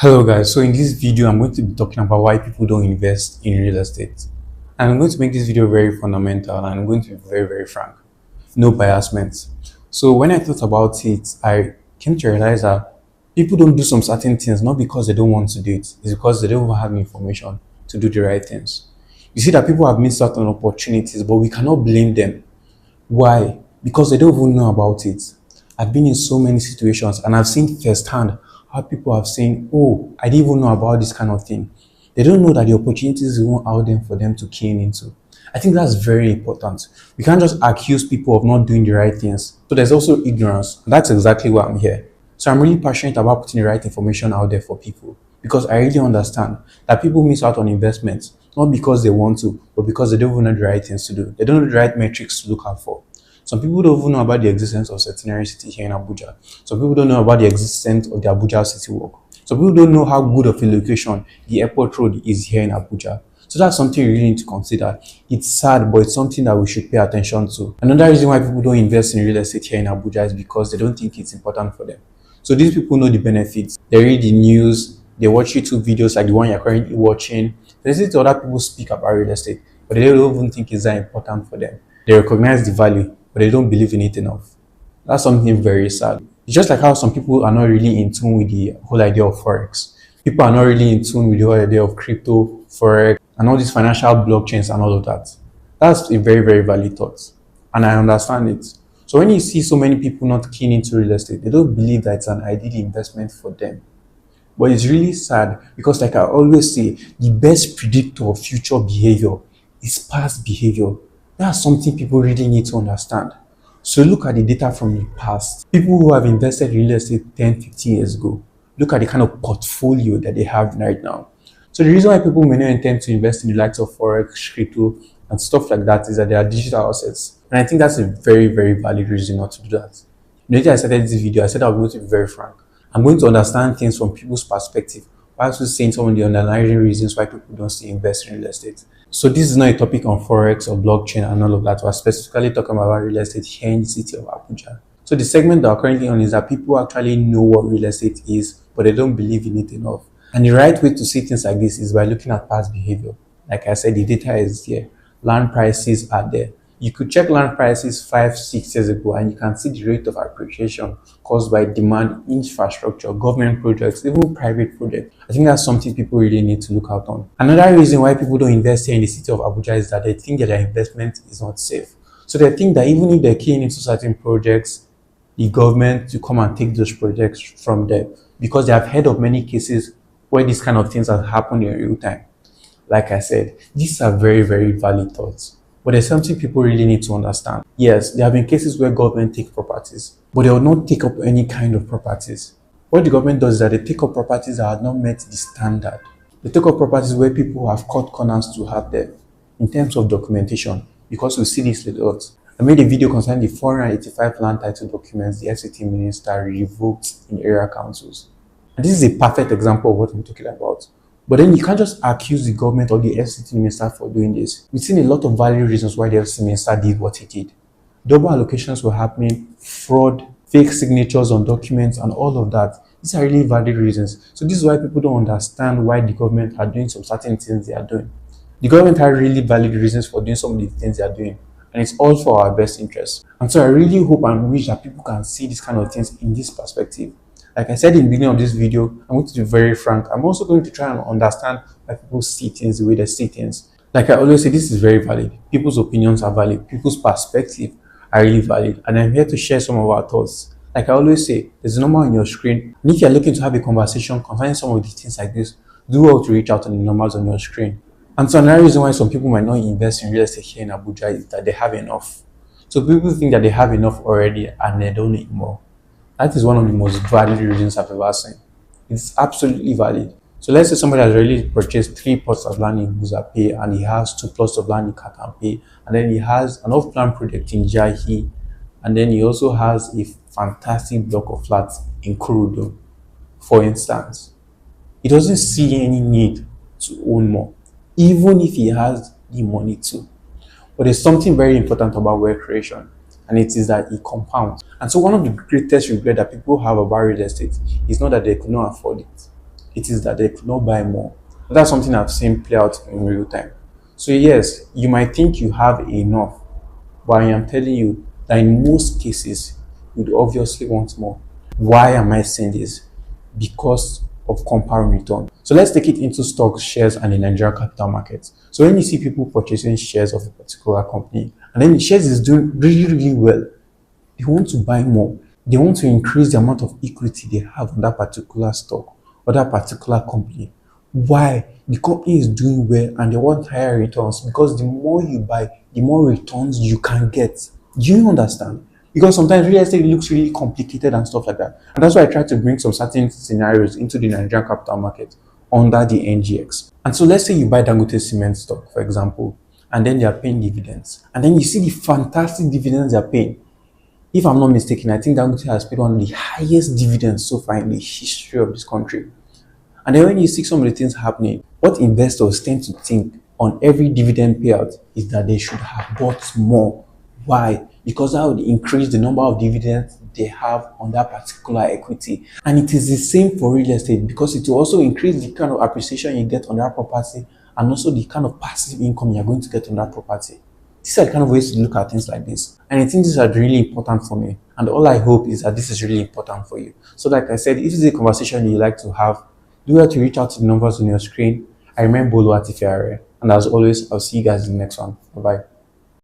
Hello guys, so in this video I'm going to be talking about why people don't invest in real estate. And I'm going to make this video very fundamental and I'm going to be very frank. No biasment. So when I thought about it, I came to realize that people don't do some certain things not because they don't want to do it, it's because they don't have information to do the right things. You see that people have missed out on opportunities, but we cannot blame them. Why? Because they don't even know about it. I've been in so many situations and I've seen firsthand how people have saying, oh, I didn't even know about this kind of thing. They don't know that the opportunities weren't out there for them to key into. I think that's very important. We can't just accuse people of not doing the right things. So there's also ignorance. That's exactly why I'm here. So I'm really passionate about putting the right information out there for people because I really understand that people miss out on investments, not because they want to, but because they don't even know the right things to do. They don't know the right metrics to look out for. Some people don't even know about the existence of Centenary City here in Abuja. Some people don't know about the existence of the Abuja City Walk. Some people don't know how good of a location the airport road is here in Abuja. So that's something you really need to consider. It's sad, but it's something that we should pay attention to. Another reason why people don't invest in real estate here in Abuja is because they don't think it's important for them. So these people know the benefits. They read the news, they watch YouTube videos like the one you're currently watching. They listen to other people speak about real estate, but they don't even think it's that important for them. They recognize the value, but they don't believe in it enough. That's something very sad. It's just like how some people are not really in tune with the whole idea of Forex. People are not really in tune with the whole idea of crypto, Forex, and all these financial blockchains and all of that. That's a very valid thought. And I understand it. So when you see so many people not keen into real estate, they don't believe that it's an ideal investment for them. But it's really sad because, like I always say, the best predictor of future behavior is past behavior. That's something people really need to understand. So look at the data from the past. People who have invested in real estate 10, 15 years ago, look at the kind of portfolio that they have right now. So the reason why people may not intend to invest in the likes of Forex, crypto, and stuff like that is that they are digital assets. And I think that's a very valid reason not to do that. Immediately I started this video, I said I'm going to be very frank. I'm going to understand things from people's perspective, while also saying some of the underlying reasons why people don't still invest in real estate. So this is not a topic on Forex or blockchain and all of that. We're specifically talking about real estate here in the city of Abuja. So the segment that we're currently on is that people actually know what real estate is, but they don't believe in it enough. And the right way to see things like this is by looking at past behavior. Like I said, the data is there. Land prices are there. You could check land prices 5, 6 years ago and you can see the rate of appreciation caused by demand, infrastructure, government projects, even private projects. I think that's something people really need to look out on. Another reason why people don't invest here in the city of Abuja is that they think that their investment is not safe. So they think that even if they're keying into certain projects, the government will come and take those projects from them because they have heard of many cases where these kind of things have happened in real time. Like I said, these are very valid thoughts. But there's something people really need to understand. Yes, there have been cases where government take properties, but they will not take up any kind of properties. What the government does is that they take up properties that have not met the standard. They take up properties where people have cut corners to have them in terms of documentation, because we see this a lot. I made a video concerning the 485 land title documents the FCT minister revoked in area councils. And this is a perfect example of what I'm talking about. But then you can't just accuse the government or the FCT minister for doing this. We've seen a lot of valid reasons why the FCT minister did what he did. Double allocations were happening, fraud, fake signatures on documents, and all of that. These are really valid reasons. So this is why people don't understand why the government are doing some certain things they are doing. The government have really valid reasons for doing some of the things they are doing. And it's all for our best interest. And so I really hope and wish that people can see these kind of things in this perspective. Like I said in the beginning of this video, I'm going to be very frank. I'm also going to try and understand why people see things the way they see things. Like I always say, this is very valid. People's opinions are valid. People's perspective are really valid. And I'm here to share some of our thoughts. Like I always say, there's a number on your screen. And if you're looking to have a conversation concerning some of these things like this, do well to reach out on the numbers on your screen. And so another reason why some people might not invest in real estate here in Abuja is that they have enough. So people think that they have enough already and they don't need more. That is one of the most valid reasons I've ever seen. It's absolutely valid. So let's say somebody has already purchased 3 plots of land in Buzape and he has 2 plots of land in Katampe, and then he has an off-plan project in Jahi, and then he also has a fantastic block of flats in Kurudu, for instance. He doesn't see any need to own more, even if he has the money to. But there's something very important about wealth creation, and it is that it compounds. And so one of the greatest regrets that people have about real estate is not that they could not afford it. it is that they could not buy more. That's something I've seen play out in real time. So yes, you might think you have enough, but I am telling you that in most cases, you'd obviously want more. Why am I saying this? Because of compound return. So let's take it into stocks, shares, and the Nigerian capital markets. So when you see people purchasing shares of a particular company, and then the shares is doing really, really well, they want to buy more. They want to increase the amount of equity they have on that particular stock or that particular company. Why? The company is doing well and they want higher returns, because the more you buy, the more returns you can get. Do you understand? Because sometimes real estate looks really complicated and stuff like that. And that's why I try to bring some certain scenarios into the Nigerian capital market under the NGX. And so let's say you buy Dangote cement stock, for example, and then they are paying dividends. And then you see the fantastic dividends they are paying. If I'm not mistaken, I think Dangote has paid one of the highest dividends so far in the history of this country. And then when you see some of the things happening, what investors tend to think on every dividend payout is that they should have bought more. Why? Because that would increase the number of dividends they have on that particular equity. And it is the same for real estate, because it will also increase the kind of appreciation you get on that property and also the kind of passive income you're going to get on that property. These are the kind of ways to look at things like this. And I think these are really important for me. And all I hope is that this is really important for you. So like I said, if this is a conversation you like to have, do well to reach out to the numbers on your screen. I remain Bolo Atifiare. And as always, I'll see you guys in the next one. Bye-bye.